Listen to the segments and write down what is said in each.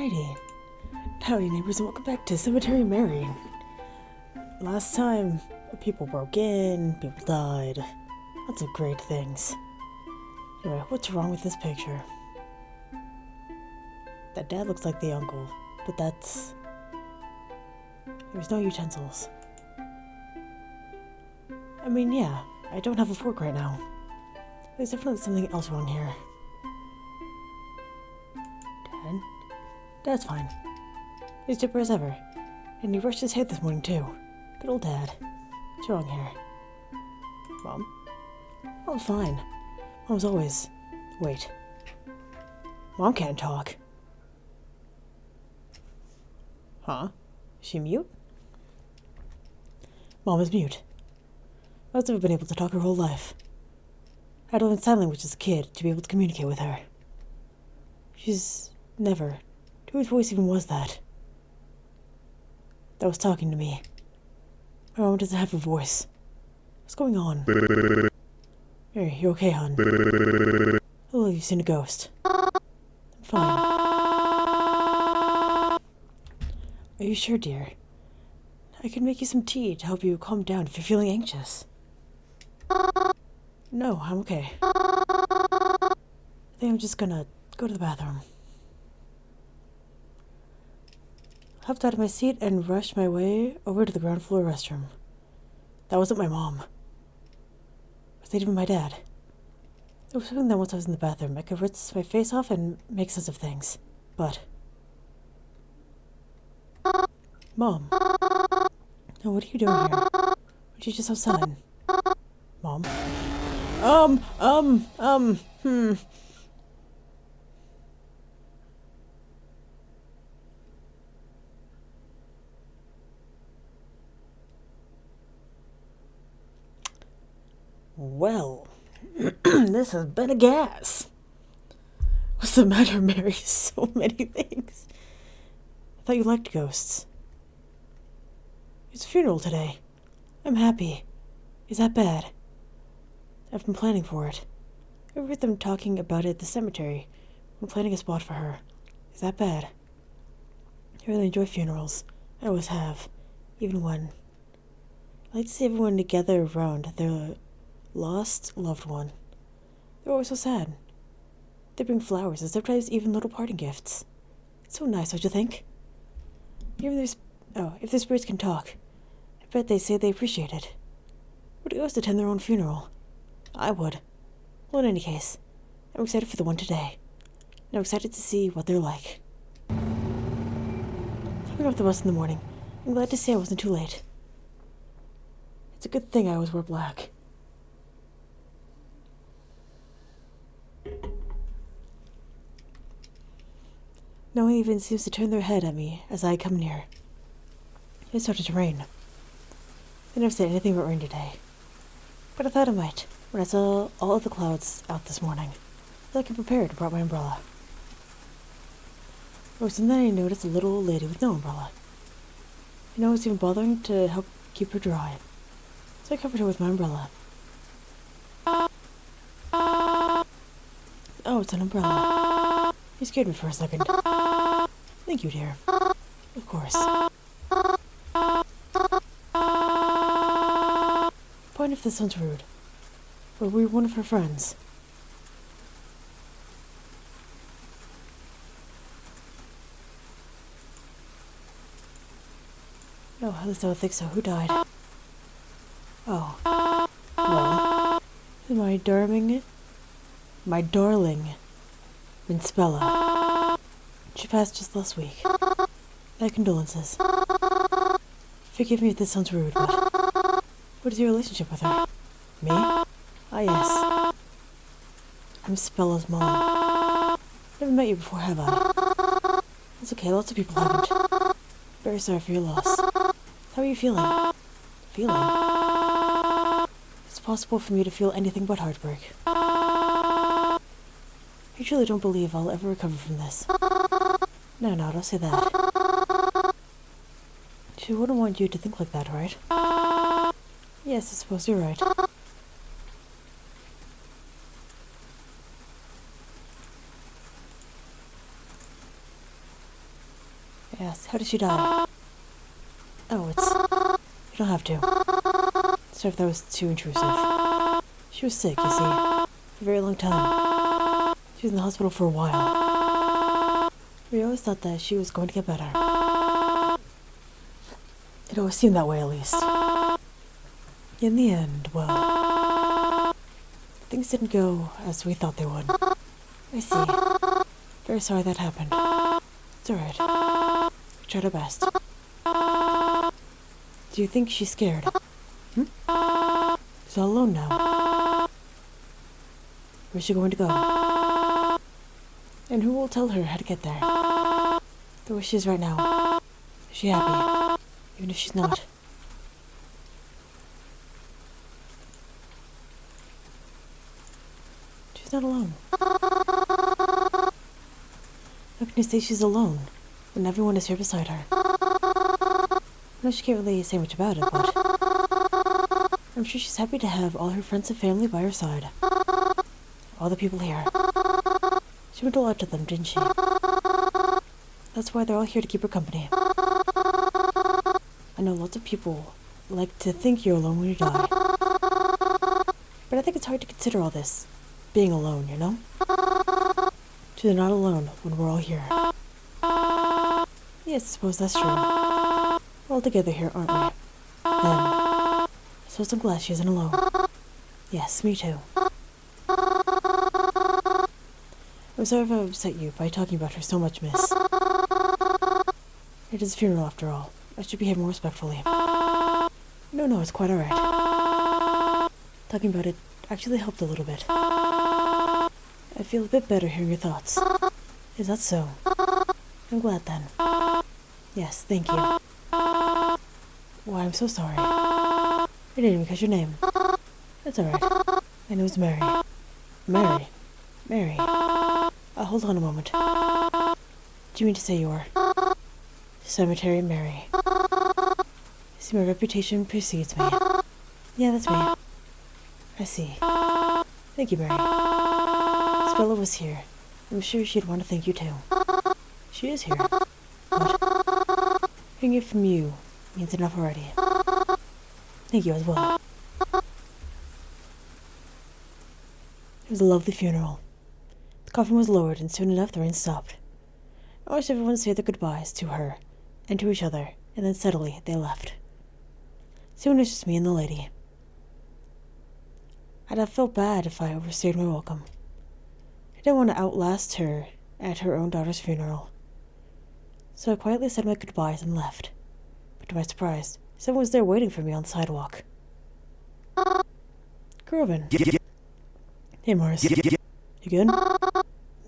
Alrighty. Howdy Neighbors and welcome back to Cemetary Mary. Last time, people broke in, people died. Lots of great things. Anyway, what's wrong with this picture? That dad looks like the uncle, but that's... There's no utensils. I mean, yeah, I don't have a fork right now. There's definitely something else wrong here. Dad? Dad's fine. He's dipper as ever. And he brushed his hair this morning too. Good old Dad. What's wrong here? Mom? Oh, fine. Mom's always... Wait. Mom can't talk. Huh? Is she mute? Mom is mute. Mom's never been able to talk her whole life. I had to learn sign language as a kid to be able to communicate with her. She's never... Whose voice even was that? That was talking to me. My mom doesn't have a voice. What's going on? Mary, you okay, hon? Hello, you've seen a ghost. I'm fine. Are you sure, dear? I can make you some tea to help you calm down if you're feeling anxious. No, I'm okay. I think I'm just gonna go to the bathroom. I hopped out of my seat and rushed my way over to the ground floor restroom. That wasn't my mom. It was not even my dad. I was hoping that once I was in the bathroom, I could rinse my face off and make sense of things. But... Mom. Oh, what are you doing here? Weren't you just outside? Mom? Well, this has been a gas. What's the matter, Mary? So many things. I thought you liked ghosts. It's a funeral today. I'm happy. Is that bad? I've been planning for it. I heard them talking about it at the cemetery. I'm planning a spot for her. Is that bad? I really enjoy funerals. I always have. Even when... I like to see everyone together around their lost loved one. They're always so sad. They bring flowers and sometimes even little parting gifts. It's so nice, don't you think? Even if their spirits can talk, I bet they say they appreciate it. Would ghosts attend their own funeral? I would. Well, in any case, I'm excited for the one today. And I'm excited to see what they're like. Coming off the bus in the morning, I'm glad to say I wasn't too late. It's a good thing I always wear black. No one even seems to turn their head at me as I come near. It started to rain. They never said anything about rain today. But I thought it might when I saw all of the clouds out this morning. So I came prepared and brought my umbrella. Oh, and then I noticed a little old lady with no umbrella. And no one was even bothering to help keep her dry. So I covered her with my umbrella. Oh, it's an umbrella. You scared me for a second. Thank you, dear. Of course. Point if this sounds rude. But we're one of her friends. No, at least I don't think so. Who died? Oh. Well, my darling, Minspella. She passed just last week. My condolences. Forgive me if this sounds rude, but what is your relationship with her? Me? Ah, yes. I'm Spella's mom. Never met you before, have I? It's okay, lots of people haven't. Very sorry for your loss. How are you feeling? Feeling? It's possible for me to feel anything but heartbreak. I truly don't believe I'll ever recover from this. No, don't say that. She wouldn't want you to think like that, right? Yes, I suppose you're right. Yes, how did she die? Oh, you don't have to. Sorry if that was too intrusive. She was sick, you see, for a very long time. She was in the hospital for a while. We always thought that she was going to get better. It always seemed that way, at least. In the end, well, things didn't go as we thought they would. I see. Very sorry that happened. It's alright. We tried our best. Do you think she's scared? She's all alone now. Where's she going to go? And who will tell her how to get there? The way she is right now. Is she happy? Even if she's not. She's not alone. How can you say she's alone when everyone is here beside her? I know she can't really say much about it, but I'm sure she's happy to have all her friends and family by her side. All the people here. She meant a lot to them, didn't she? That's why they're all here to keep her company. I know lots of people like to think you're alone when you die. But I think it's hard to consider all this being alone, you know? So they're not alone when we're all here. Yes, I suppose that's true. We're all together here, aren't we? Then, so I'm glad she isn't alone. Yes, me too. I'm sorry if I upset you by talking about her so much, miss. It is a funeral after all. I should behave more respectfully. No, it's quite alright. Talking about it actually helped a little bit. I feel a bit better hearing your thoughts. Is that so? I'm glad then. Yes, thank you. Why, I'm so sorry. I didn't even catch your name. That's alright. My name is Mary. Mary? Mary. Hold on a moment. Do you mean to say you're Cemetary Mary? See, my reputation precedes me. Yeah, that's me. I see. Thank you, Mary. Bella was here. I'm sure she'd want to thank you too. She is here. But hearing it from you means enough already. Thank you as well. It was a lovely funeral. The coffin was lowered, and soon enough the rain stopped. I watched everyone say their goodbyes to her and to each other, and then steadily they left. Soon it was just me and the lady. I'd have felt bad if I overstayed my welcome. I didn't want to outlast her at her own daughter's funeral. So I quietly said my goodbyes and left. But to my surprise, someone was there waiting for me on the sidewalk. Crowven. Hey, Morris. You good?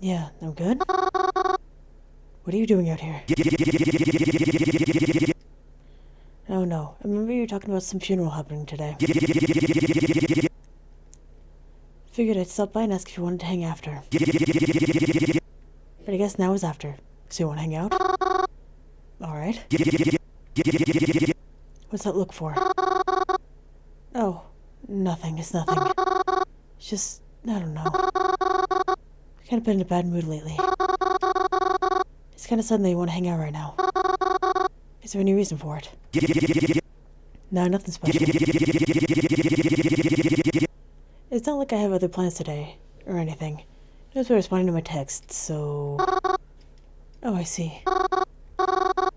Yeah, I'm good. What are you doing out here? Oh no, I remember you were talking about some funeral happening today. Figured I'd stop by and ask if you wanted to hang after. But I guess now is after. So you want to hang out? Alright. What's that look for? Oh, nothing. It's nothing. It's just, I don't know. I've kind of been in a bad mood lately. It's kind of sudden that you want to hang out right now. Is there any reason for it? No, nothing special. It's not like I have other plans today, or anything. Just by responding to my texts, so... Oh, I see. Are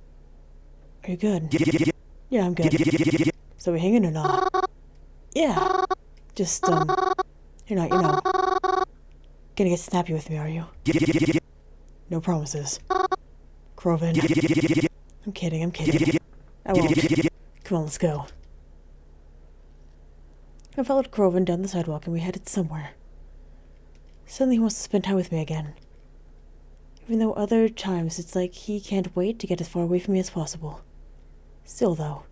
you good? Yeah, I'm good. So we hanging or not? Yeah. Just, you're not, gonna get snappy with me, are you? No promises. Crowven. I'm kidding. I won't. Come on, let's go. I followed Crowven down the sidewalk and we headed somewhere. Suddenly he wants to spend time with me again. Even though other times it's like he can't wait to get as far away from me as possible. Still though,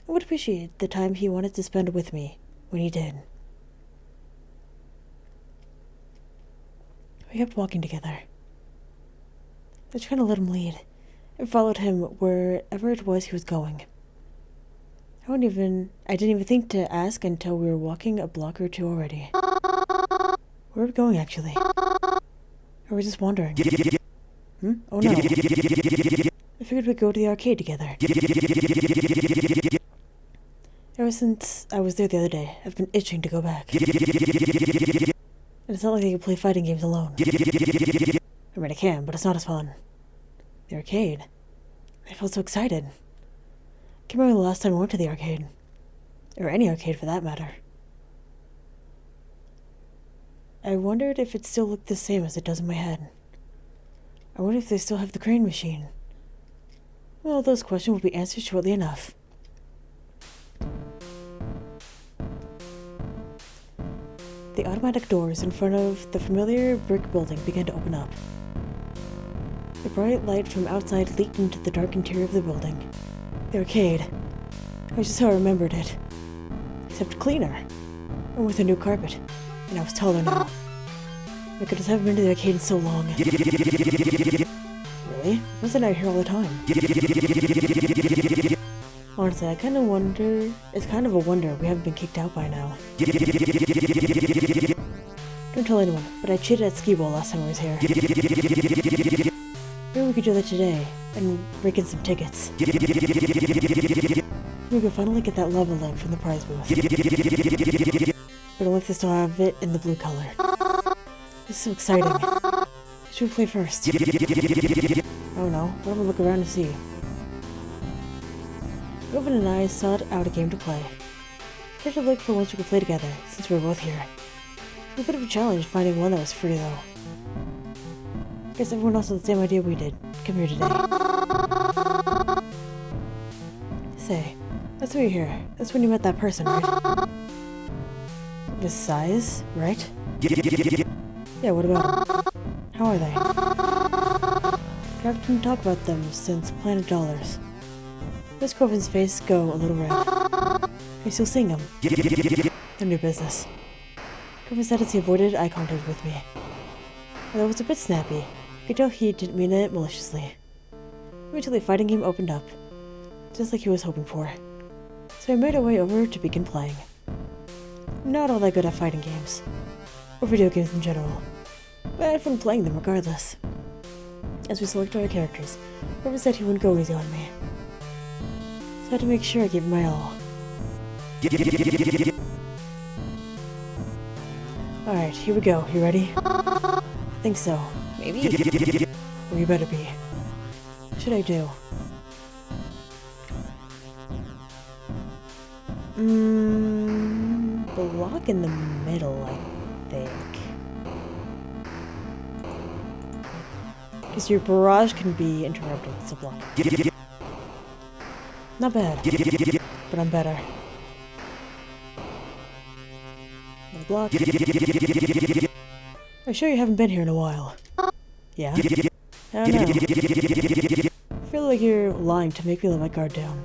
I would appreciate the time he wanted to spend with me when he did. We kept walking together. I was trying to let him lead. I followed him wherever it was he was going. I didn't even think to ask until we were walking a block or two already. Where are we going, actually? Or were we just wandering? Oh no. I figured we'd go to the arcade together. Ever since I was there the other day, I've been itching to go back. And it's not like I can play fighting games alone. I mean, I can, but it's not as fun. The arcade. I felt so excited. I can't remember the last time I went to the arcade. Or any arcade for that matter. I wondered if it still looked the same as it does in my head. I wonder if they still have the crane machine. Well, those questions will be answered shortly enough. The automatic doors in front of the familiar brick building began to open up. The bright light from outside leaked into the dark interior of the building. The arcade. It was just how I remembered it. Except cleaner. And with a new carpet. And I was taller now. I could just haven't been to the arcade in so long. Really? Wasn't out here all the time? Honestly, I kind of wonder... It's kind of a wonder we haven't been kicked out by now. Don't tell anyone, but I cheated at skee ball last time I was here. Maybe we could do that today, and break in some tickets. Maybe we could finally get that lava lamp from the prize booth. But only if they still have it in the blue color. This is so exciting. Who should we play first? I don't know. Why don't we look around and see? Crowven and I sought out a game to play. I tried to look for ones we could play together, since we were both here. It was a bit of a challenge finding one that was free, though. I guess everyone else had the same idea we did. Come here today. Say, that's why you're here. That's when you met that person, right? This size, right? Yeah, what about them? How are they? I've been talking about them since Planet Dollars. Miss Crowven's face go a little red. Are you still seeing them? They're new business. Crowven said as he avoided eye contact with me. Although it was a bit snappy, I could tell he didn't mean it maliciously. Eventually, the fighting game opened up, just like he was hoping for. So I made our way over to begin playing. I'm not all that good at fighting games, or video games in general, but I had fun playing them regardless. As we selected our characters, Crowven said he wouldn't go easy on me. So I had to make sure I gave him my all. Alright, here we go. You ready? I think so. Maybe? Well, you better be. What should I do? Block in the middle, I think. Because your barrage can be interrupted with a block. Not bad, but I'm better. Another block. I'm sure you haven't been here in a while. Yeah? I don't know. I feel like you're lying to make me let my guard down.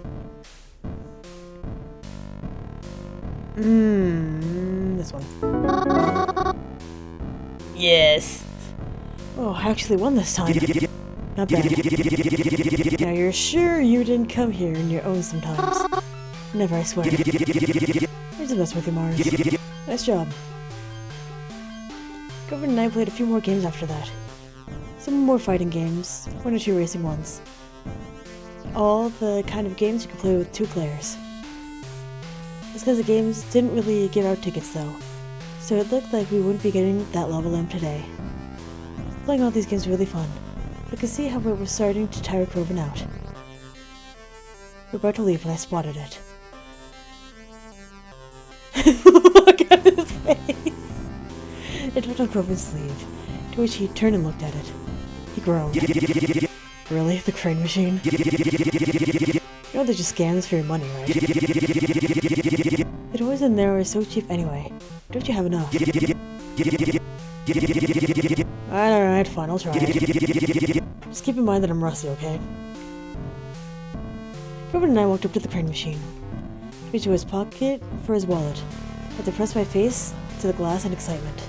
This one. Yes! Oh, I actually won this time. Not bad. Now you're sure you didn't come here on your own sometimes? Never, I swear. You're just messing with your Mars. Nice job. Crowven and I played a few more games after that. Some more fighting games, 1 or 2 racing ones. All the kind of games you could play with 2 players. It's because the games didn't really give out tickets though, so it looked like we wouldn't be getting that lava lamp today. Playing all these games was really fun. I could see how it was starting to tire Crowven out. We were about to leave when I spotted it. Look at his face! It dropped on Crowven's sleeve, to which he turned and looked at it. He groaned. Really? The crane machine? You know they're just scams for your money, right? The toys in there are so cheap anyway. Don't you have enough? Alright, fine, I'll try it. Just keep in mind that I'm rusty, okay? Crowven and I walked up to the crane machine. Reached into his pocket for his wallet. I had to press my face to the glass in excitement.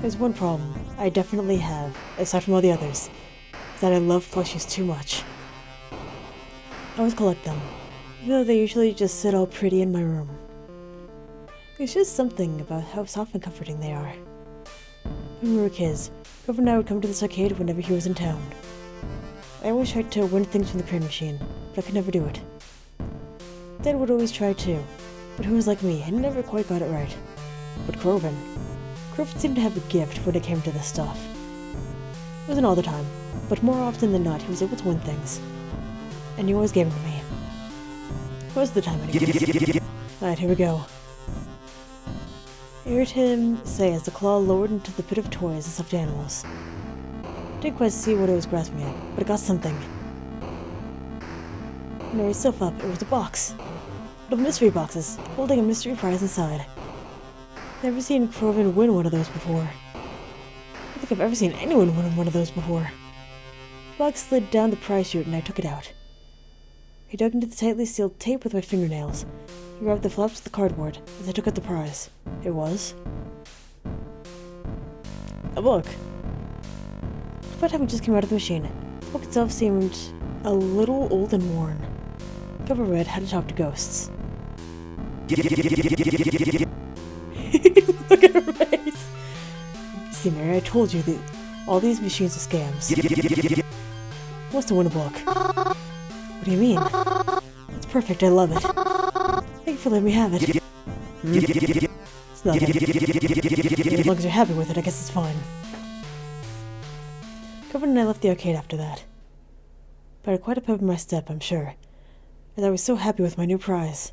There's one problem I definitely have, aside from all the others, is that I love plushies too much. I always collect them, even though they usually just sit all pretty in my room. There's just something about how soft and comforting they are. When we were kids, Crowven and I would come to this arcade whenever he was in town. I always tried to win things from the crane machine, but I could never do it. Dad would always try too, but he was like me and never quite got it right. But Crowven seemed to have a gift when it came to this stuff. It wasn't all the time, but more often than not he was able to win things. And he always gave them to me. Most of the time anyways. Alright, here we go. I heard him say as the claw lowered into the pit of toys and stuffed animals. Didn't quite see what it was grasping at, but it got something. When I raised itself up, it was a box. One of mystery boxes, holding a mystery prize inside. Never seen Crowven win one of those before. I don't think I've ever seen anyone win one of those before. The box slid down the prize chute and I took it out. I dug into the tightly sealed tape with my fingernails. I grabbed the flaps of the cardboard as I took out the prize. It was a book. About time it just came out of the machine. The book itself seemed a little old and worn. The cover read How to Talk to Ghosts. Look at her face. See, Mary, I told you that all these machines are scams. Who wants to win a book? What do you mean? It's perfect, I love it. Thank you for letting me have it. It's nothing. As long as you're happy with it, I guess it's fine. Crowven and I left the arcade after that. But I had quite a pep in my step, I'm sure, as I was so happy with my new prize.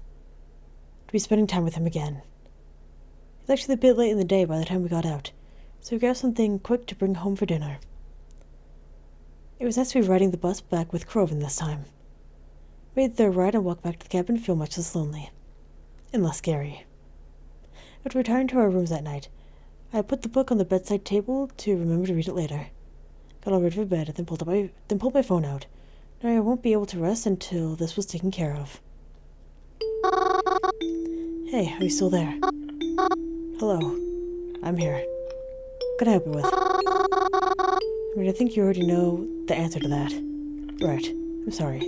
To be spending time with him again. It was actually a bit late in the day by the time we got out, so we grabbed something quick to bring home for dinner. It was nice to be riding the bus back with Crowven this time. We made the ride and walked back to the cabin to feel much less lonely. And less scary. After retiring to our rooms that night, I put the book on the bedside table to remember to read it later. Got all ready for bed, then pulled my phone out. Now I won't be able to rest until this was taken care of. Hey, are you still there? Hello. I'm here. What can I help you with? I mean, I think you already know the answer to that. Right. I'm sorry.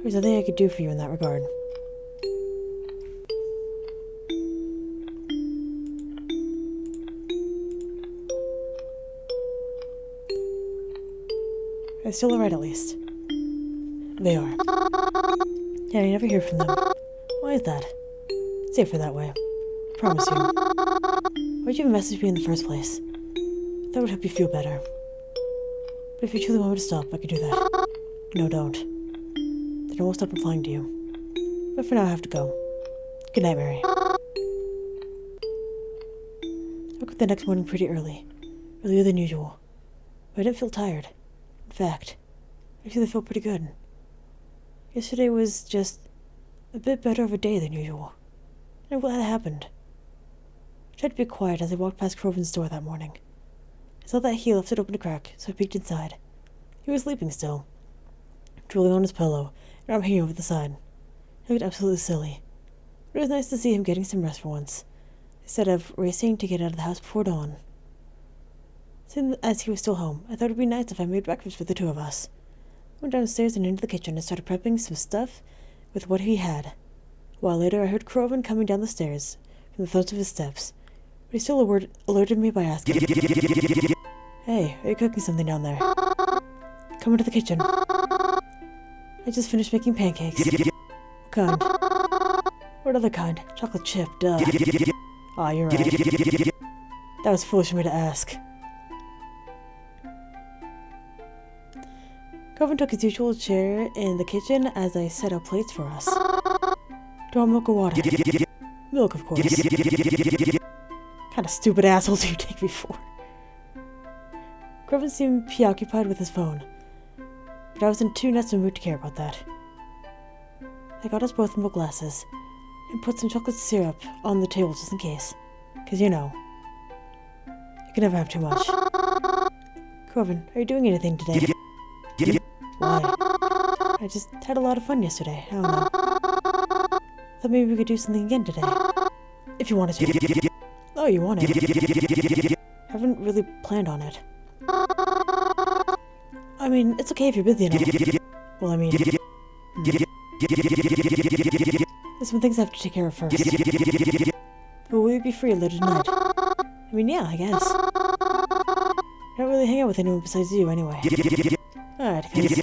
There's nothing I could do for you in that regard. They're still alright, at least. They are. Yeah, I never hear from them. Why is that? It's safer that way. Promise you. Why'd you even message me in the first place? That would help you feel better. But if you truly want me to stop, I could do that. No, don't. Then I won't stop replying to you. But for now, I have to go. Good night, Mary. I woke up the next morning pretty early. Earlier than usual. But I didn't feel tired. In fact, I actually felt pretty good. Yesterday was just a bit better of a day than usual. And I'm glad it happened. I tried to be quiet as I walked past Crowven's door that morning. I saw that he left it open a crack, so I peeked inside. He was sleeping still, drooling on his pillow, and arm hanging over the side. He looked absolutely silly. But it was nice to see him getting some rest for once, instead of racing to get out of the house before dawn. Seeing as he was still home, I thought it would be nice if I made breakfast for the two of us. I went downstairs and into the kitchen and started prepping some stuff with what he had. A while later, I heard Crowven coming down the stairs from the thuds of his steps, but he still alerted me by asking, "Hey, are you cooking something down there? Come into the kitchen. I just finished making pancakes." "What kind?" "What other kind? Chocolate chip, duh." "Ah, you're right. That was foolish of me to ask." Crowven took his usual chair in the kitchen as I set out plates for us. "Do you want milk or water?" "Milk, of course." Kind of stupid asshole do you take me for? Crowven seemed preoccupied with his phone, but I was in too nuts of a mood to care about that. I got us both milk glasses and put some chocolate syrup on the table just in case. 'Cause you know, you can never have too much. "Crowven, are you doing anything today?" "Why?" "I just had a lot of fun yesterday. I don't know. Thought maybe we could do something again today. If you wanted to." "Oh, you want it?" "Haven't really planned on it." "I mean, it's okay if you're busy and all." "Well, I mean... There's some things I have to take care of first." "But will you be free later tonight?" "I mean, yeah, I guess." don't really hang out with anyone besides you, anyway. Alright, guys.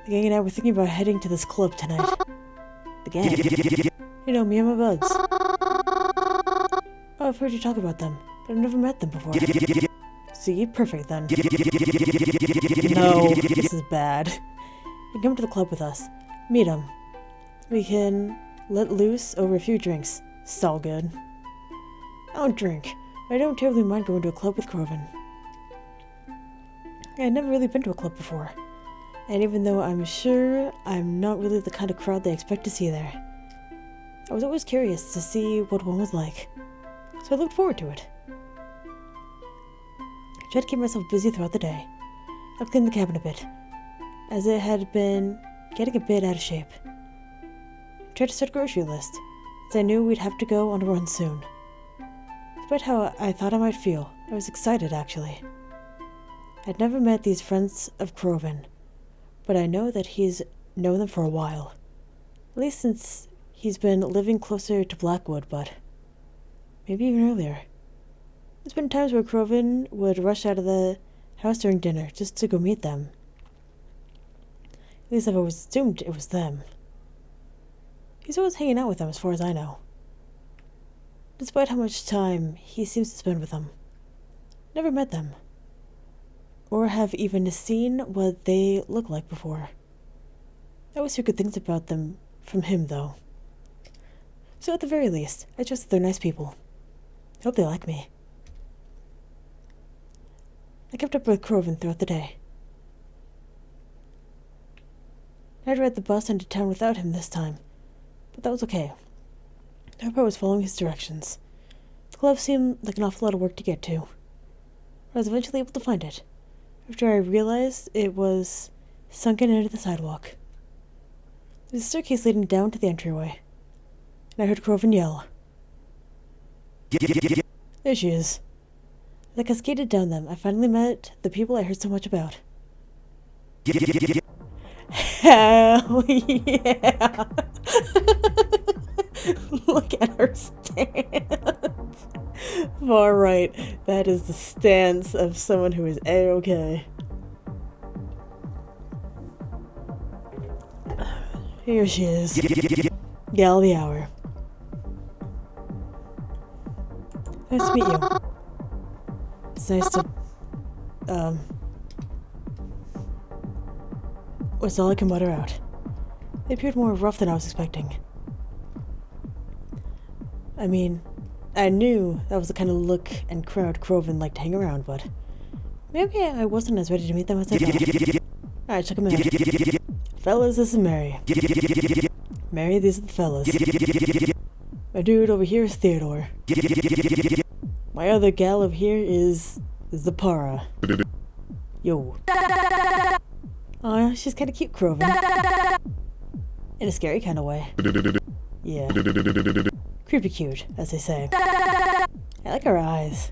The gang and I were thinking about heading to this club tonight. The gang? You know, me and my buds. Oh, I've heard you talk about them, but I've never met them before. See? Perfect, then. No, this is bad. You can come to the club with us. Meet them. We can let loose over a few drinks. It's all good. I don't drink, but I don't terribly mind going to a club with Crowven. I'd never really been to a club before, and even though I'm sure I'm not really the kind of crowd they expect to see there, I was always curious to see what one was like, so I looked forward to it. I tried to keep myself busy throughout the day. I cleaned the cabin a bit, as it had been getting a bit out of shape. I tried to start a grocery list, as I knew we'd have to go on a run soon. Despite how I thought I might feel, I was excited, actually. I'd never met these friends of Crowven, but I know that he's known them for a while. At least since he's been living closer to Blackwood, but maybe even earlier. There's been times where Crowven would rush out of the house during dinner just to go meet them. At least I've always assumed it was them. He's always hanging out with them as far as I know, despite how much time he seems to spend with them. Never met them, or have even seen what they look like before. I always hear good things about them from him, though. So at the very least, I trust that they're nice people. I hope they like me. I kept up with Crowven throughout the day. I'd ride the bus into town without him this time, but that was okay. I hope I was following his directions. The club seemed like an awful lot of work to get to, but I was eventually able to find it, after I realized it was sunken into the sidewalk. There's a staircase leading down to the entryway, and I heard Crowven yell. There she is. As I cascaded down them, I finally met the people I heard so much about. Hell yeah! Look at her stance. Far right. That is the stance of someone who is A-okay. Here she is. Gal of the hour. Nice to meet you. It's nice to, was all I can mutter out. They appeared more rough than I was expecting. I mean, I knew that was the kind of look and crowd Crowven liked to hang around, but maybe I wasn't as ready to meet them as I thought. Alright, check them out. Fellas, this is Mary. Mary, these are the fellas. My dude over here is Theodore. My other gal over here is Zapara. Yo. Aw, she's kinda cute, Crowven. In a scary kind of way. Yeah. Creepy cute, as they say. I like her eyes.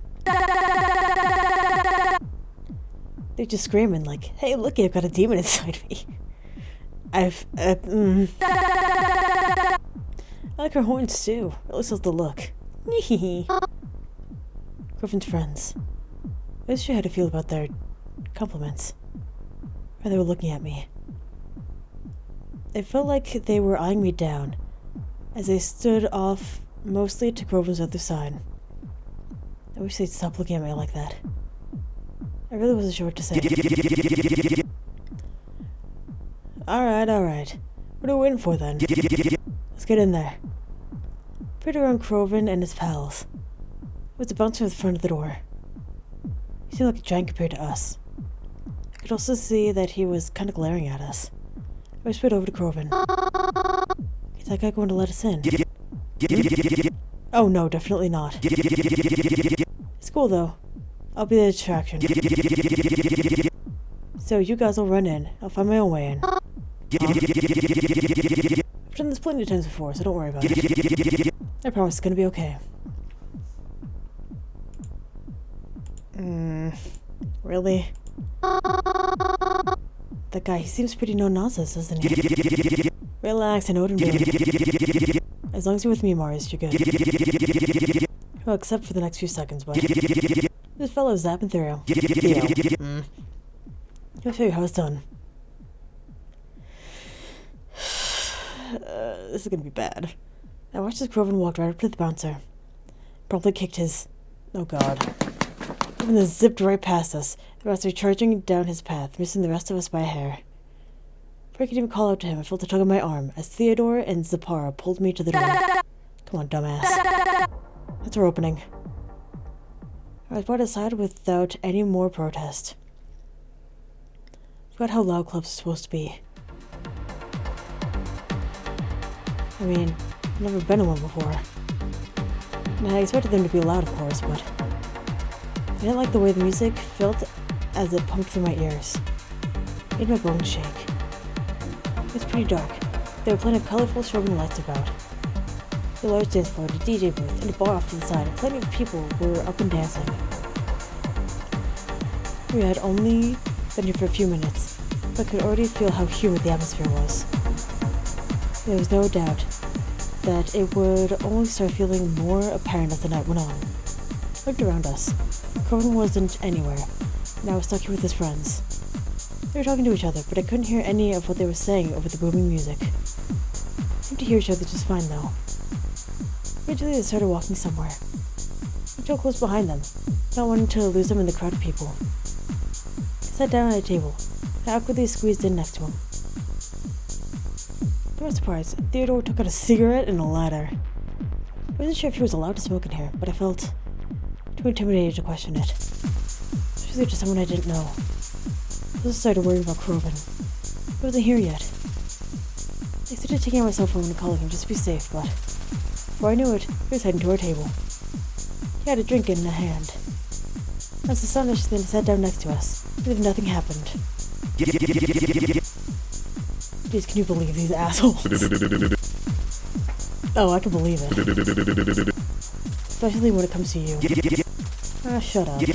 They're just screaming like, hey, look, I've got a demon inside me. I like her horns too. At least that's the look. Crowven's friends. I wasn't sure how to feel about their compliments. Or they were looking at me. It felt like they were eyeing me down, as they stood off mostly to Crowven's other side. I wish they'd stop looking at me like that. I really wasn't sure what to say. Alright. What are we waiting for then? Let's get in there. Put around Crowven and his pals. It was a bouncer at the front of the door. He seemed like a giant compared to us. I could also see that he was kind of glaring at us. I whispered over to Crowven. Is that guy going to let us in? Oh no, definitely not. It's cool though. I'll be the distraction. So you guys will run in. I'll find my own way in. I've done this plenty of times before, so don't worry about it. I promise it's gonna be okay. Really? That guy, he seems pretty no-nonsense, doesn't he? Relax, I know what I'm doing. As long as you're with me, Marius, you're good. Well, except for the next few seconds, but... This fellow's zapping through. Theo. I'll show you how it's done. This is gonna be bad. I watched as Crowven walked right up to the bouncer. Probably kicked his... Oh god. Even then zipped right past us, the bouncer charging down his path, missing the rest of us by a hair. Before I could even call out to him, I felt a tug on my arm as Theodore and Zapara pulled me to the door. Come on, dumbass. That's our opening. I was brought aside without any more protest. I forgot how loud clubs are supposed to be. I mean, I've never been in one before. And I expected them to be loud, of course, but I didn't like the way the music felt as it pumped through my ears. It made my bones shake. It was pretty dark. There were plenty of colorful strobing lights about. The large dance floor, the DJ booth, and a bar off to the side, and plenty of people were up and dancing. We had only been here for a few minutes, but I could already feel how humid the atmosphere was. There was no doubt that it would only start feeling more apparent as the night went on. I looked around us. Crowven wasn't anywhere, and I was stuck here with his friends. They were talking to each other, but I couldn't hear any of what they were saying over the booming music. I seemed to hear each other just fine, though. Eventually, they started walking somewhere. I felt close behind them, not wanting to lose them in the crowd of people. I sat down at a table. I awkwardly squeezed in next to him. To my surprise, Theodore took out a cigarette and a lighter. I wasn't sure if he was allowed to smoke in here, but I felt too intimidated to question it, especially to someone I didn't know. I also started worrying about Crowven. He wasn't here yet. I started taking out my cell phone and calling him just to be safe, but before I knew it, he was heading to our table. He had a drink in a hand. I was astonished, then he sat down next to us, as if nothing happened. Jeez, can you believe these assholes? Oh, I can believe it. Especially when it comes to you. Ah, shut up. I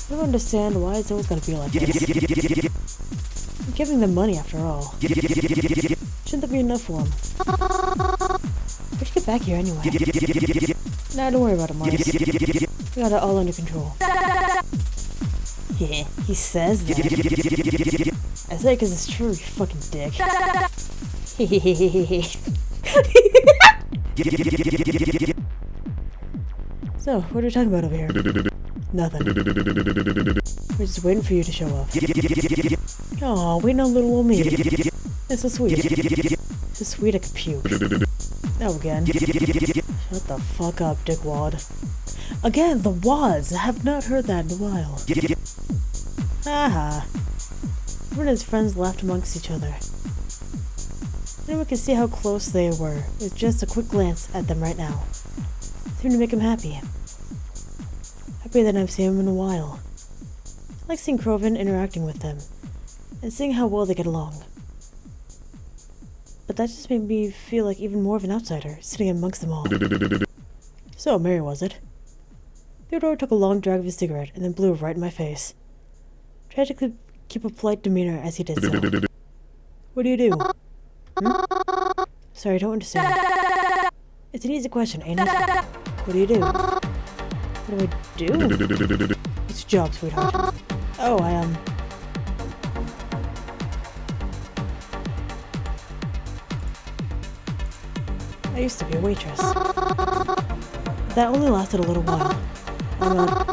don't understand why it's always gotta be like this. I'm giving them money after all. Shouldn't that be enough for them? Where'd you get back here anyway? Nah, don't worry about it, Morris. We got it all under control. Yeah, he says that. I say it because it's true, you fucking dick. So, what are we talking about over here? Nothing. We're just waiting for you to show up. Aw, waiting on little old me. That's so sweet. So sweet I could puke. Oh, again. Shut the fuck up, dickwad. Again, the wads! I have not heard that in a while. Haha. Everyone and his friends laughed amongst each other. Anyone could see how close they were with just a quick glance at them right now. It seemed to make him happy. Happier than I've seen him in a while. I like seeing Crowven interacting with them, and seeing how well they get along. But that just made me feel like even more of an outsider, sitting amongst them all. So, Mary was it? Theodore took a long drag of his cigarette, and then blew it right in my face. Tried to keep a polite demeanor as he did so. What do you do? Hmm? Sorry, I don't understand. It's an easy question, ain't it? What do you do? What do I do? It's your job, sweetheart. Oh, I used to be a waitress. But that only lasted a little while. I'm not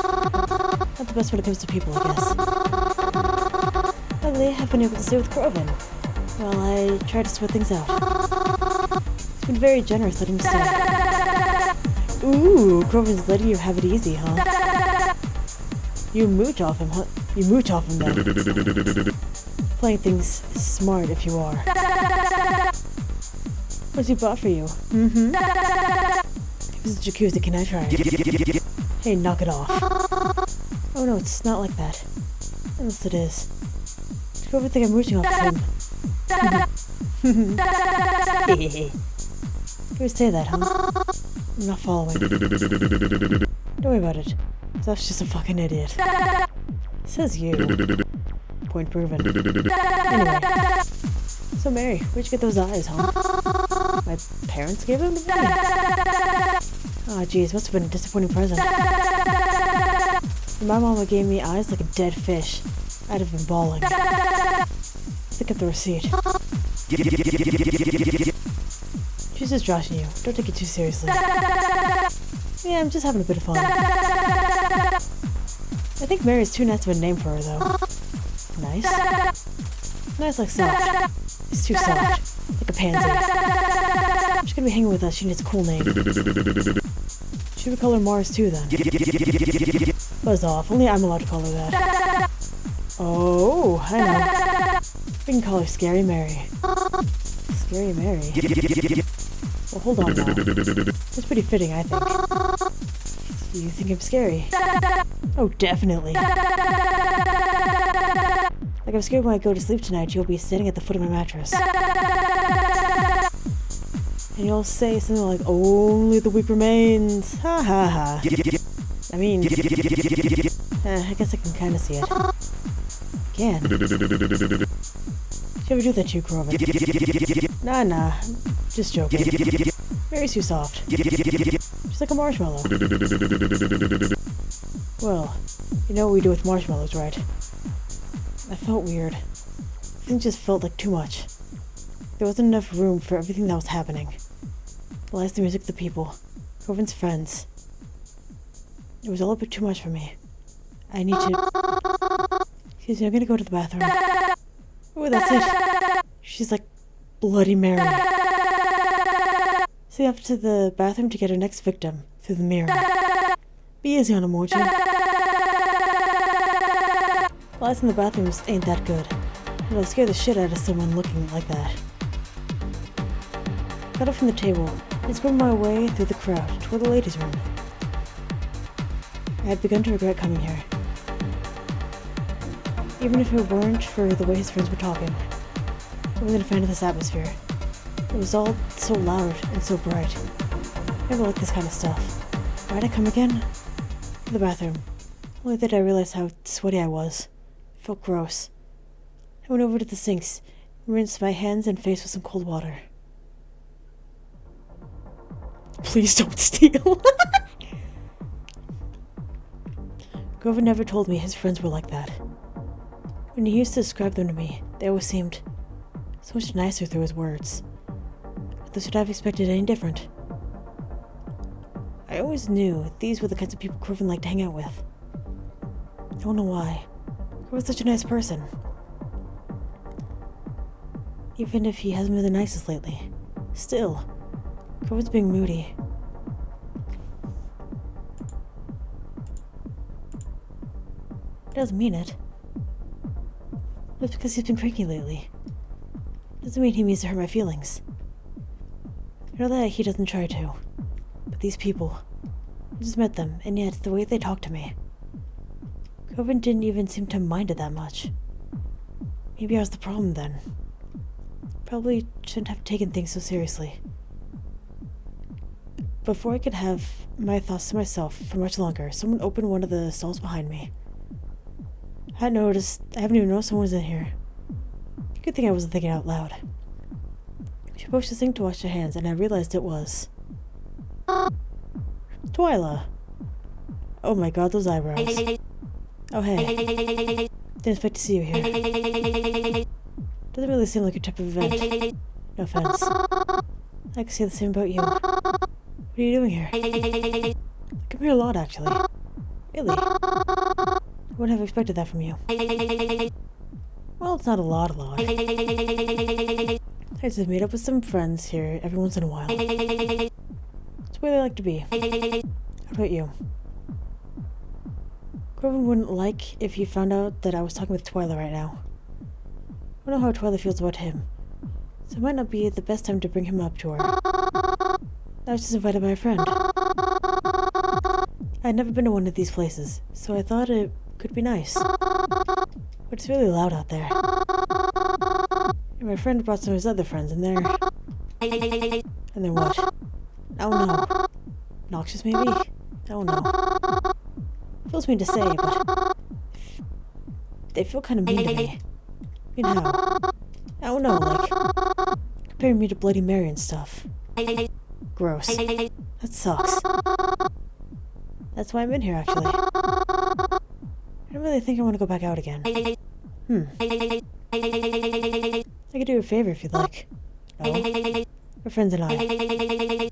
the best when it comes to people, I guess. Lately, I've been able to stay with Crowven while I try to sweat things out. He's been very generous letting me stay. Ooh, Crowven's letting you have it easy, huh? You mooch off him, huh? You mooch off him, then. Playing things smart if you are. What's he bought for you? Mm-hmm. It was a jacuzzi, can I try it? Hey, knock it off. Oh no, it's not like that. Unless it is. Does Crowven think I'm mooching off him? You would say that, huh? I'm not following. Don't worry about it. That's just a fucking idiot. Says you. Point proven. Anyway. So Mary, where'd you get those eyes, huh? My parents gave them to me? Aw, geez, must have been a disappointing present. When my mama gave me eyes like a dead fish, I'd have been bawling. Pick up the receipt. She's just joshing you. Don't take it too seriously. Yeah, I'm just having a bit of fun. I think Mary's too nice of a name for her, though. Nice? Nice like soft. It's too soft. Like a pansy. She's gonna be hanging with us. She needs a cool name. Should we call her Mars too, then? Buzz off. Only I'm allowed to call her that. Oh, I know. We can call her Scary Mary. Scary Mary? Well, hold on now. That's pretty fitting, I think. You think I'm scary? Oh, definitely. Like, I'm scared when I go to sleep tonight, you'll be standing at the foot of my mattress. And you'll say something like, only the weak remains. Ha ha ha. I mean, I guess I can kind of see it. Can. Should we do that to you, Crowven? Nah. Just joking. Mary's too soft. She's like a marshmallow. Well, you know what we do with marshmallows, right? I felt weird. Things just felt like too much. There wasn't enough room for everything that was happening. The lights, the music, the people. Crowven's friends. It was all a bit too much for me. I need to... Excuse me, I'm gonna go to the bathroom. Oh, that's it. She's like Bloody Mary. See up to the bathroom to get her next victim through the mirror. Be easy on him, won't you? Lights in the bathrooms ain't that good. It'll scare the shit out of someone looking like that. Got up from the table and scrubbed my way through the crowd toward the ladies' room. I had begun to regret coming here. Even if it weren't for the way his friends were talking, I wasn't a fan of this atmosphere. It was all so loud and so bright. I never liked this kind of stuff. Why'd I come again? To the bathroom. Only that I realized how sweaty I was. It felt gross. I went over to the sinks and rinsed my hands and face with some cold water. Please don't steal. Crowven never told me his friends were like that. When he used to describe them to me, they always seemed so much nicer through his words. But should I have expected any different? I always knew these were the kinds of people Crowven liked to hang out with. I don't know why. Crowven's such a nice person. Even if he hasn't been the nicest lately. Still, Crowven's being moody. He doesn't mean it. Just because he's been cranky lately. Doesn't mean he means to hurt my feelings. I know that he doesn't try to. But these people, I just met them, and yet the way they talk to me. Crowven didn't even seem to mind it that much. Maybe I was the problem then. Probably shouldn't have taken things so seriously. Before I could have my thoughts to myself for much longer, someone opened one of the stalls behind me. I haven't even noticed someone was in here. Good thing I wasn't thinking out loud. She approached the sink to wash her hands, and I realized it was... Twyla! Oh my god, those eyebrows. Oh hey. Didn't expect to see you here. Doesn't really seem like your type of event. No offense. I can say the same about you. What are you doing here? I come here a lot, actually. Really? I wouldn't have expected that from you. Well, it's not a lot. I just meet up with some friends here every once in a while. It's where they like to be. How about you? Crowven wouldn't like if he found out that I was talking with Twyla right now. I don't know how Twyla feels about him, so it might not be the best time to bring him up to her. I was just invited by a friend. I'd never been to one of these places, so I thought it could be nice. But it's really loud out there. And my friend brought some of his other friends, and they're... And then what? Oh no. Noxious, maybe? Oh no. Feels mean to say, but... They feel kind of mean to me. Mean how? Oh no, like... Comparing me to Bloody Mary and stuff. Gross. That sucks. That's why I'm in here, actually. don't really think I want to go back out again. I could do you a favor if you'd like. No? My friends and I.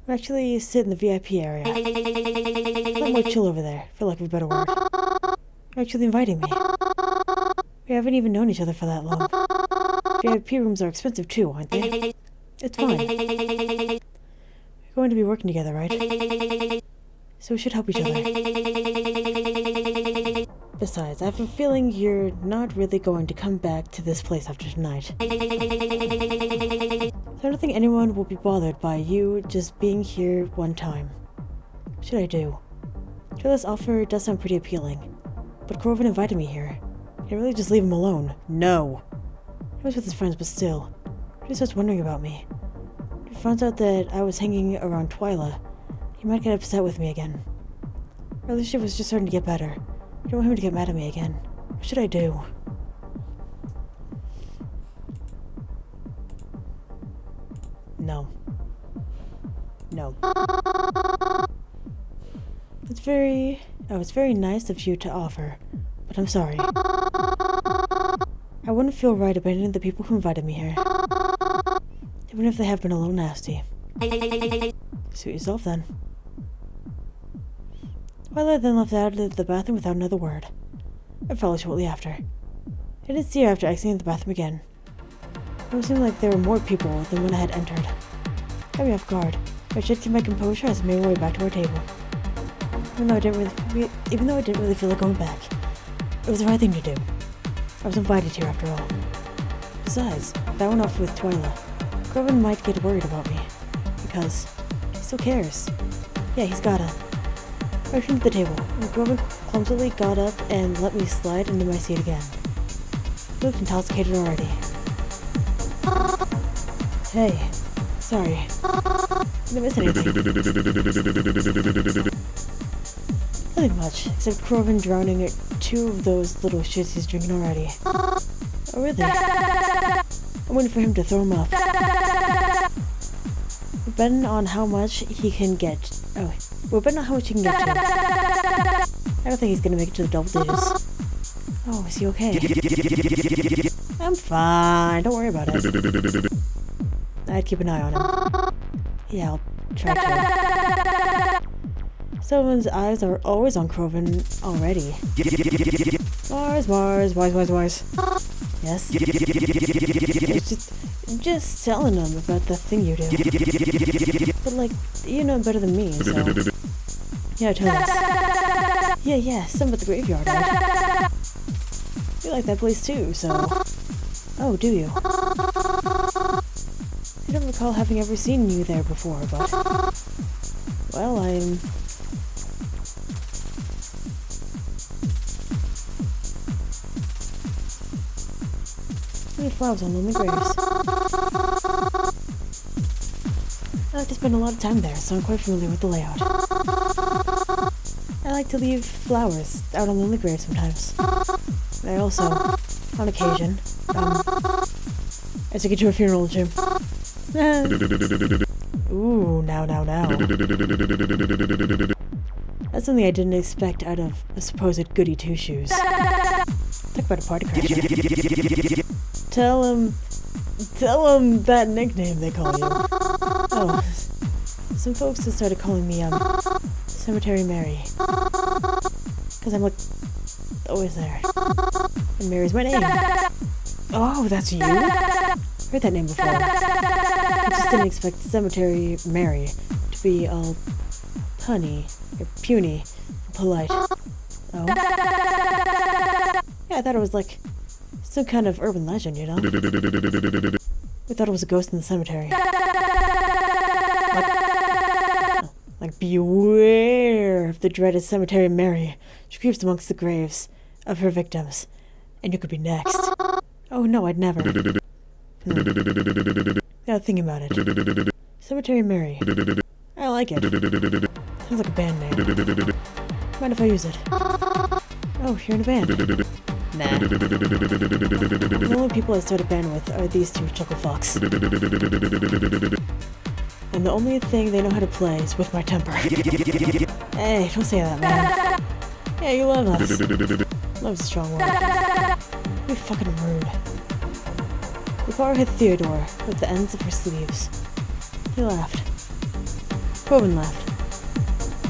We're actually sit in the VIP area. A lot more chill over there, for lack of a better word. You're actually inviting me. We haven't even known each other for that long. VIP rooms are expensive too, aren't they? It's fine. We're going to be working together, right? So we should help each other. Besides, I have a feeling you're not really going to come back to this place after tonight. So I don't think anyone will be bothered by you just being here one time. What should I do? Trailer's offer does sound pretty appealing, but Crowven invited me here. Can I really just leave him alone? No. He was with his friends, but still. He starts wondering about me. If he finds out that I was hanging around Twyla, he might get upset with me again. Our relationship was just starting to get better. I don't want him to get mad at me again. What should I do? No. No. It's very nice of you to offer, but I'm sorry. I wouldn't feel right abandoning the people who invited me here. Even if they have been a little nasty. Suit yourself then. Twyla then left out of the bathroom without another word. I followed shortly after. I didn't see her after exiting the bathroom again. It seemed like there were more people than when I had entered. Got me off guard. I tried to keep my composure as I made my way back to our table. Even though I didn't really feel like going back, it was the right thing to do. I was invited here after all. Besides, if I went off with Twyla, Crowven might get worried about me. Because he still cares. Yeah, he's gotta. I returned to the table, and Crowven clumsily got up and let me slide into my seat again. He looked intoxicated already. Hey, sorry. Didn't miss anything. Nothing much, except Crowven drowning at 2 of those little shits he's drinking already. Oh, really? I'm waiting for him to throw him up. We're betting on how much he can get. We're betting on how much he can get to. I don't think he's gonna make it to the double digits. Oh, is he okay? I'm fine, don't worry about it. I'd keep an eye on him. Yeah, I'll try to. Someone's eyes are always on Crowven already. Mars, wise. Yes? Just telling them about the thing you do. But like, you know better than me, so... Yeah, tell us. Yeah, some at the graveyard, right? You like that place too, so... Oh, do you? I don't recall having ever seen you there before, but... Well, I'm... Many flowers on lonely graves. I like to spend a lot of time there, so I'm quite familiar with the layout. I like to leave flowers out on lonely graves sometimes. I also, on occasion, I took it to a funeral, Jim. Ooh, now. That's something I didn't expect out of a supposed goody two-shoes. Talk about a party crasher. Tell him that nickname they call you. Oh, some folks have started calling me, Cemetary Mary. Cause I'm, like, always there. And Mary's my name. Oh, that's you? Heard that name before. I just didn't expect Cemetary Mary to be all punny, or puny, and polite. Oh? Yeah, I thought it was like some kind of urban legend, you know? We thought it was a ghost in the cemetery. Like beware of the dreaded Cemetary Mary. She creeps amongst the graves of her victims. And you could be next. Oh no, I'd never. Now thinking about it. Cemetary Mary. I like it. Sounds like a band name. Mind if I use it? Oh, you're in a band. Nah. The only people I start a band with are these two chuckle fucks. And the only thing they know how to play is with my temper. Hey, don't say that, man. Yeah, you love us. That was a strong word. You fucking rude. The car hit Theodore with the ends of her sleeves. He laughed. Crowven laughed.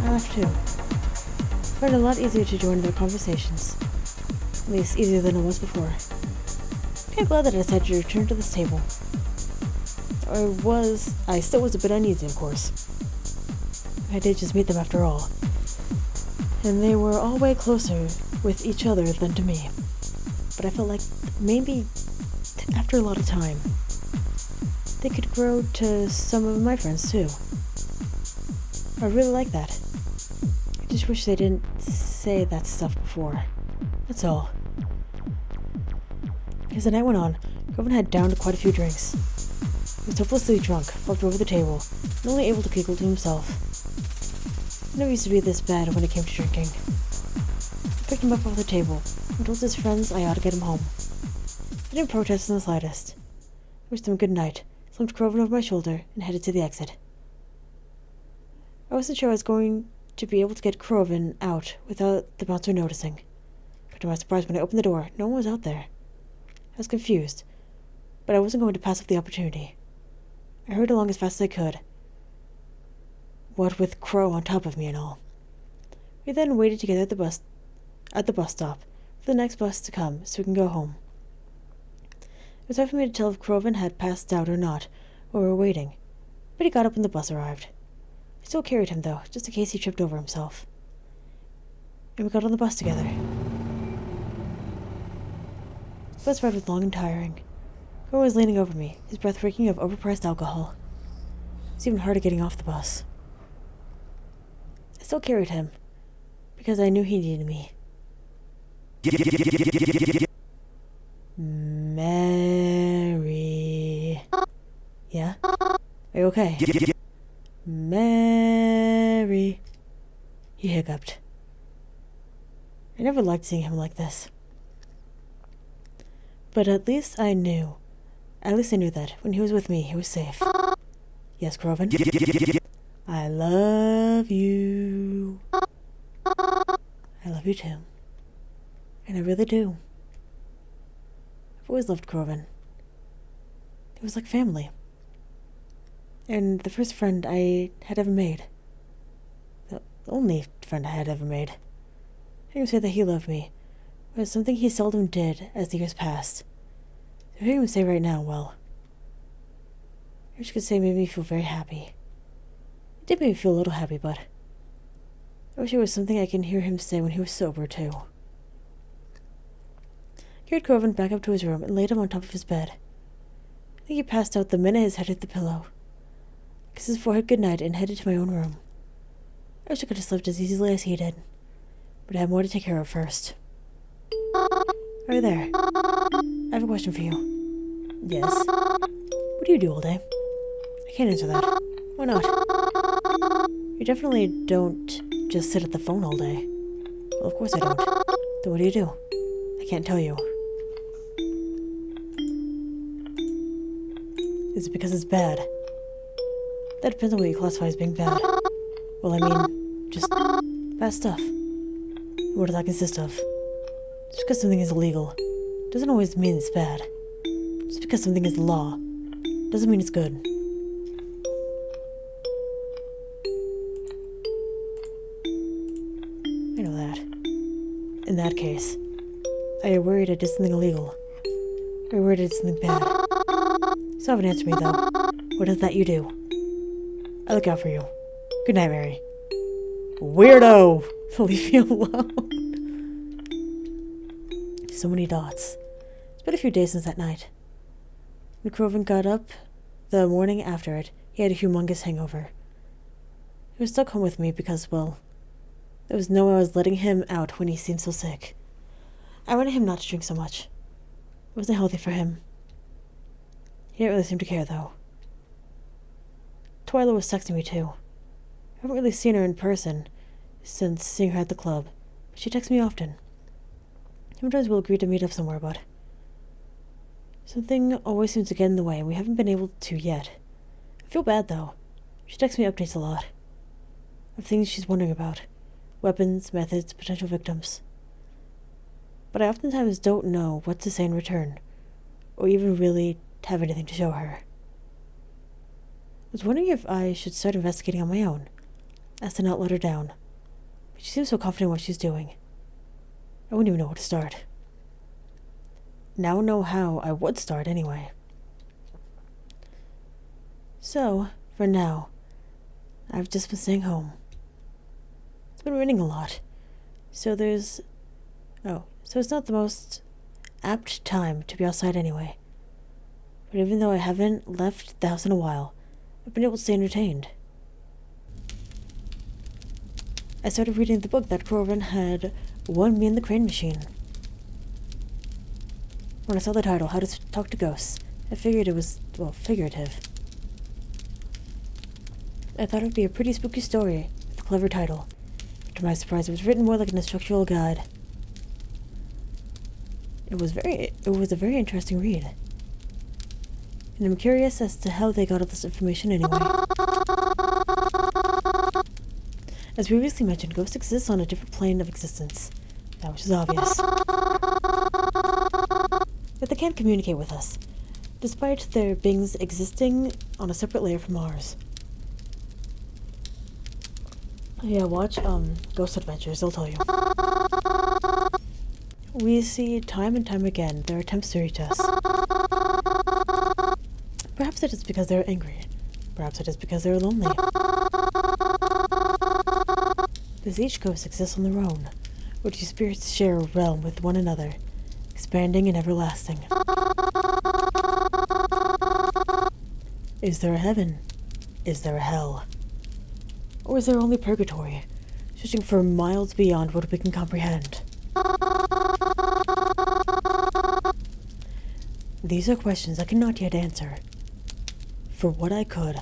I laughed too. I found it a lot easier to join their conversations. At least easier than it was before. I'm kind of glad that I decided to return to this table. I still was a bit uneasy, of course. I did just meet them after all. And they were all way closer with each other than to me. But I felt like maybe after a lot of time, they could grow to some of my friends too. I really like that. I just wish they didn't say that stuff before. That's all. As the night went on, Crowven had downed quite a few drinks. He was hopelessly drunk, flopped over the table, and only able to giggle to himself. He never used to be this bad when it came to drinking. I picked him up off the table and told his friends I ought to get him home. I didn't protest in the slightest. I wished them good night, slumped Crowven over my shoulder, and headed to the exit. I wasn't sure I was going to be able to get Crowven out without the bouncer noticing. But to my surprise, when I opened the door, no one was out there. I was confused, but I wasn't going to pass up the opportunity. I hurried along as fast as I could, what with Crow on top of me and all. We then waited together at the bus stop for the next bus to come so we can go home. It was hard for me to tell if Crowven had passed out or not while we were waiting, but he got up when the bus arrived. I still carried him, though, just in case he tripped over himself. And we got on the bus together. The bus ride was long and tiring. Crow was leaning over me, his breath reeking of overpriced alcohol. It was even harder getting off the bus. I still carried him, because I knew he needed me. Mary. Yeah? Are you okay? Mary. He hiccuped. I never liked seeing him like this. But at least I knew that when he was with me, he was safe. Yes, Crowven? I love you. I love you too. And I really do. I've always loved Crowven. It was like family. And the first friend I had ever made. The only friend I had ever made. I can say that he loved me. It was something he seldom did as the years passed. To hear him say right now, well, I wish I could say it made me feel very happy. It did make me feel a little happy, but I wish it was something I can hear him say when he was sober, too. I carried Crowven back up to his room and laid him on top of his bed. I think he passed out the minute his head hit the pillow. I kissed his forehead goodnight and headed to my own room. I wish I could have slept as easily as he did, but I had more to take care of first. Are you there? I have a question for you. Yes? What do you do all day? I can't answer that. Why not? You definitely don't just sit at the phone all day. Well, of course I don't. Then what do you do? I can't tell you. Is it because it's bad? That depends on what you classify as being bad. Well, I mean, just bad stuff. What does that consist of? Just because something is illegal doesn't always mean it's bad. Just because something is law doesn't mean it's good. I know that. In that case, are you worried I did something illegal? Or are you worried I did something bad? You still haven't answered me, though. What is that you do? I look out for you. Good night, Mary. Weirdo! Leave me alone. So many dots. It's been a few days since that night. When Crowven got up the morning after it, he had a humongous hangover. He was stuck home with me because, well, there was no way I was letting him out when he seemed so sick. I wanted him not to drink so much. It wasn't healthy for him. He didn't really seem to care, though. Twyla was texting me, too. I haven't really seen her in person since seeing her at the club, but she texts me often. Sometimes we'll agree to meet up somewhere, but something always seems to get in the way, and we haven't been able to yet. I feel bad, though. She texts me updates a lot. Of things she's wondering about. Weapons, methods, potential victims. but I oftentimes don't know what to say in return, or even really have anything to show her. I was wondering if I should start investigating on my own, as to not let her down. But she seems so confident in what she's doing. I wouldn't even know where to start. Now I know how I would start anyway. So, for now, I've just been staying home. It's been raining a lot, so it's not the most apt time to be outside anyway. But even though I haven't left the house in a while, I've been able to stay entertained. I started reading the book that Crowven had won me in the crane machine. When I saw the title, How to Talk to Ghosts, I figured it was, figurative. I thought it would be a pretty spooky story with a clever title. To my surprise, it was written more like an instructional guide. It was a very interesting read. And I'm curious as to how they got all this information anyway. As previously mentioned, ghosts exist on a different plane of existence. That which is obvious. But they can't communicate with us, despite their beings existing on a separate layer from ours. Yeah, watch Ghost Adventures, they'll tell you. We see time and time again their attempts to reach us. Perhaps it is because they're angry. Perhaps it is because they're lonely. Because each ghost exists on their own, where two spirits share a realm with one another, expanding and everlasting. Is there a heaven? Is there a hell? Or is there only purgatory, stretching for miles beyond what we can comprehend? These are questions I cannot yet answer. For what I could,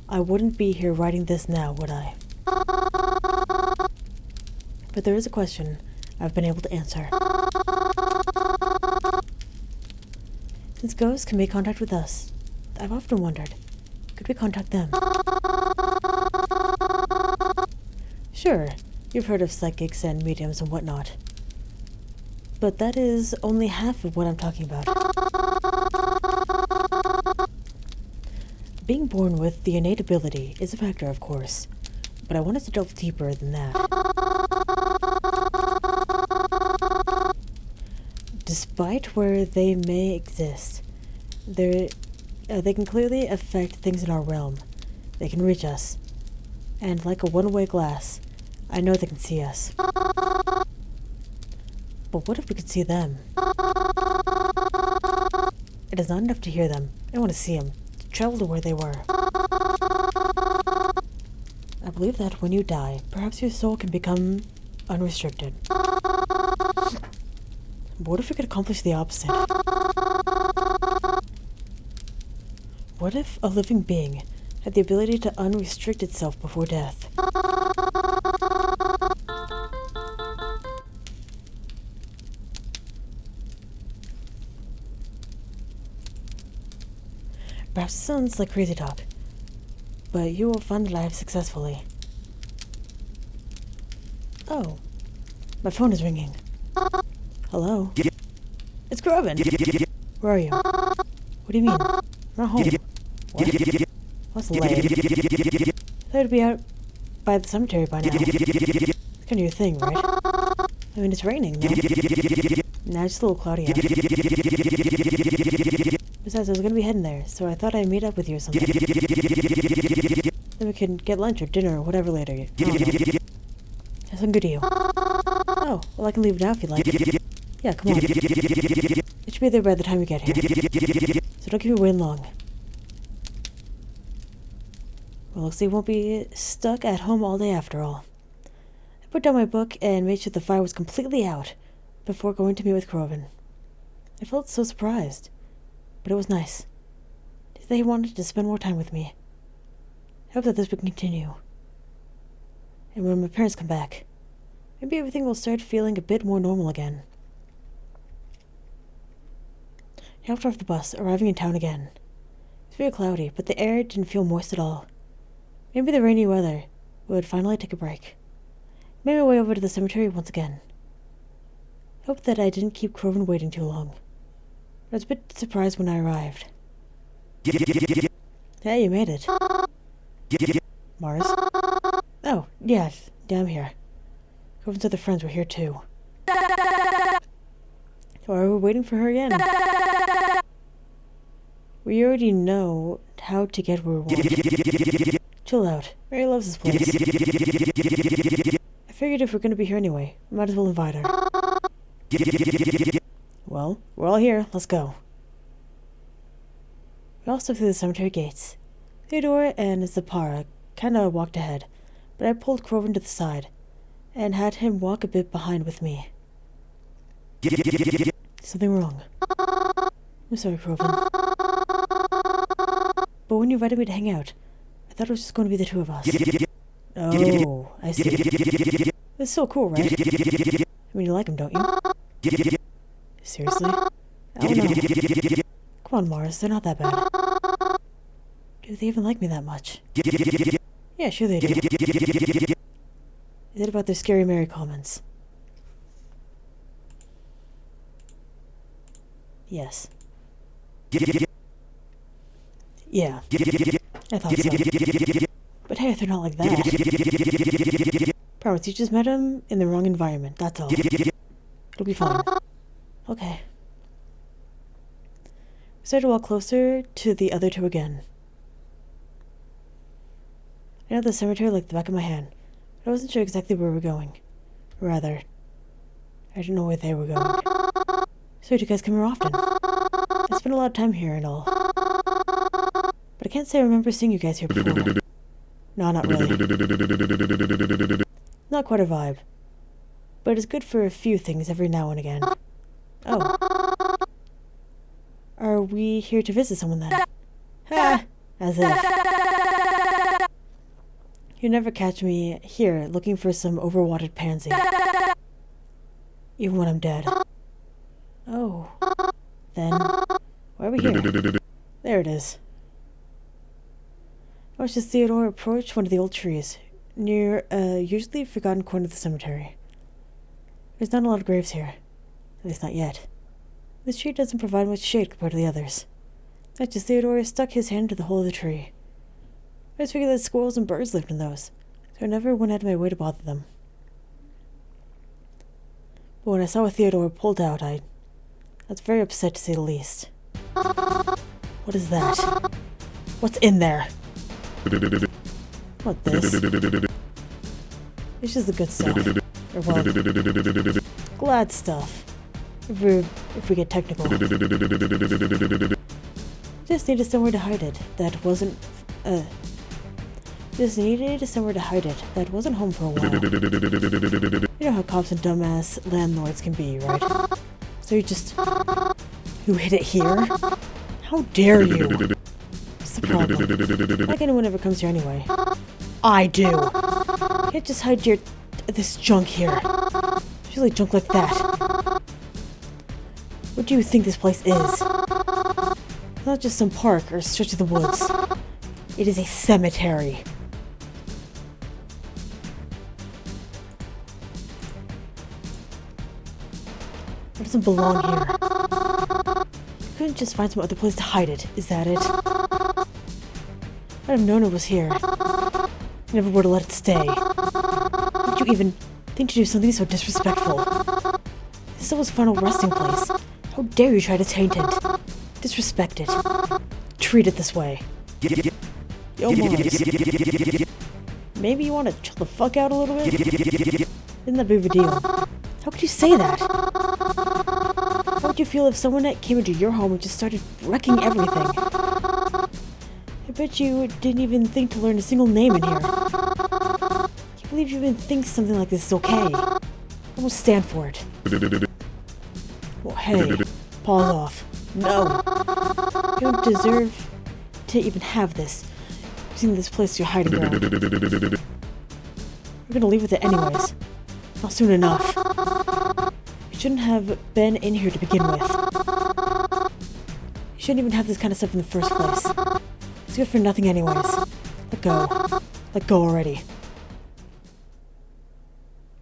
I wouldn't be here writing this now, would I? But there is a question I've been able to answer. Since ghosts can make contact with us, I've often wondered, could we contact them? Sure, you've heard of psychics and mediums and whatnot. But that is only half of what I'm talking about. Being born with the innate ability is a factor, of course, but I wanted to delve deeper than that. Despite where they may exist, they can clearly affect things in our realm. They can reach us, and like a one-way glass, I know they can see us. But what if we could see them? It is not enough to hear them. I want to see them, to travel to where they were. I believe that when you die, perhaps your soul can become unrestricted. But what if we could accomplish the opposite? What if a living being had the ability to unrestrict itself before death? Perhaps it sounds like crazy talk, but you will fund life successfully. Oh, my phone is ringing. Hello? It's Crowven! Where are you? What do you mean? I'm not home. What? What's late? I thought I'd be out by the cemetery by now. It's kind of your thing, right? I mean, it's raining, no? Nah, it's just a little cloudy out. Besides, I was gonna be heading there, so I thought I'd meet up with you or something. Then we can get lunch or dinner or whatever later. I don't know. That sounds good to you. Oh, well I can leave now if you like. Yeah, come on. It should be there by the time we get here. So don't keep me waiting long. Well, looks like you won't be stuck at home all day after all. I put down my book and made sure the fire was completely out before going to meet with Crowven. I felt so surprised, but it was nice. He said he wanted to spend more time with me. I hope that this would continue. And when my parents come back, maybe everything will start feeling a bit more normal again. I hopped off the bus, arriving in town again. It was very cloudy, but the air didn't feel moist at all. Maybe the rainy weather would finally take a break. I made my way over to the cemetery once again. Hope that I didn't keep Crowven waiting too long. I was a bit surprised when I arrived. Hey, you made it. Mars? Oh, yeah, I'm here. Crowven's other friends were here too. Or we're waiting for her again. We already know how to get where we want. Chill out. Mary loves this place. I figured if we're gonna be here anyway, we might as well invite her. Well, we're all here. Let's go. We all stepped through the cemetery gates. Theodore and Zapara kinda walked ahead, but I pulled Crowven to the side and had him walk a bit behind with me. Something wrong. I'm sorry, Crowven. But when you invited me to hang out, I thought it was just going to be the two of us. Oh, I see. It's so cool, right? I mean, you like them, don't you? Seriously? I don't know. Come on, Mars, they're not that bad. Do they even like me that much? Yeah, sure they do. Is it about their Scary Mary comments? Yes. Yeah. I thought so. But hey, they're not like that. Promise, you just met him in the wrong environment, that's all. It'll be fine. Okay. We started to walk closer to the other two again. I know the cemetery like the back of my hand, but I wasn't sure exactly where we were going. Rather, I didn't know where they were going. So do you guys come here often? I spend a lot of time here and all. But I can't say I remember seeing you guys here before. No, not really. Not quite a vibe. But it's good for a few things every now and again. Oh. Are we here to visit someone then? Ha! As if. You'd never catch me here looking for some overwatered pansy. Even when I'm dead. Oh. Then, why are we here? There it is. I watched as Theodore approach one of the old trees, near a usually forgotten corner of the cemetery. There's not a lot of graves here. At least not yet. This tree doesn't provide much shade compared to the others. Next, as Theodore stuck his hand into the hole of the tree. I just figured that squirrels and birds lived in those, so I never went out of my way to bother them. But when I saw what Theodore pulled out, I was very upset to say the least. What is that? What's in there? What, this? It's just the good stuff. Or, well, glad stuff. If we get technical. Just needed somewhere to hide it that wasn't, Just needed somewhere to hide it that wasn't home for a while. You know how cops and dumbass landlords can be, right? So you hid it here? How dare you? What's the problem? Like anyone ever comes here anyway. I do. You can't just hide this junk here. Usually junk like that. What do you think this place is? It's not just some park or stretch of the woods. It is a cemetery. It doesn't belong here. You couldn't just find some other place to hide it, is that it? I'd have known it was here. I never would have let it stay. How did you even think to do something so disrespectful? This is someone's final resting place. How dare you try to taint it? Disrespect it. Treat it this way. Yo, Mars. Maybe you want to chill the fuck out a little bit? Isn't that big of a deal? How could you say that? How would you feel if someone came into your home and just started wrecking everything? I bet you didn't even think to learn a single name in here. I can't believe you even think something like this is okay. I won't stand for it. Well, hey, pause off. No. You don't deserve to even have this. Using this place as your hiding ground. We're gonna leave with it anyways. Not soon enough. You shouldn't have been in here to begin with. You shouldn't even have this kind of stuff in the first place. It's good for nothing anyways. Let go. Let go already.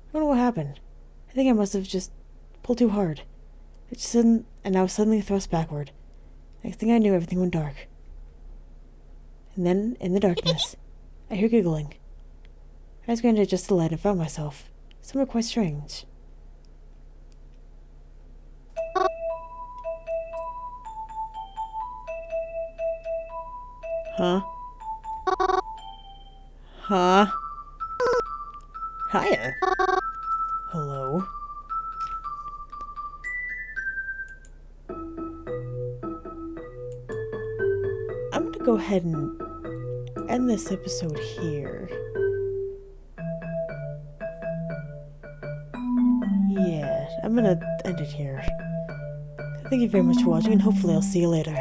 I don't know what happened. I think I must have just Pulled too hard. And I was suddenly thrust backward. Next thing I knew, everything went dark. And then, in the darkness, I hear giggling. I was going to adjust the light and found myself somewhere quite strange. Huh? Huh? Hiya. Hello. I'm gonna go ahead and end this episode here. Yeah, I'm gonna end it here. Thank you very much for watching, and hopefully I'll see you later.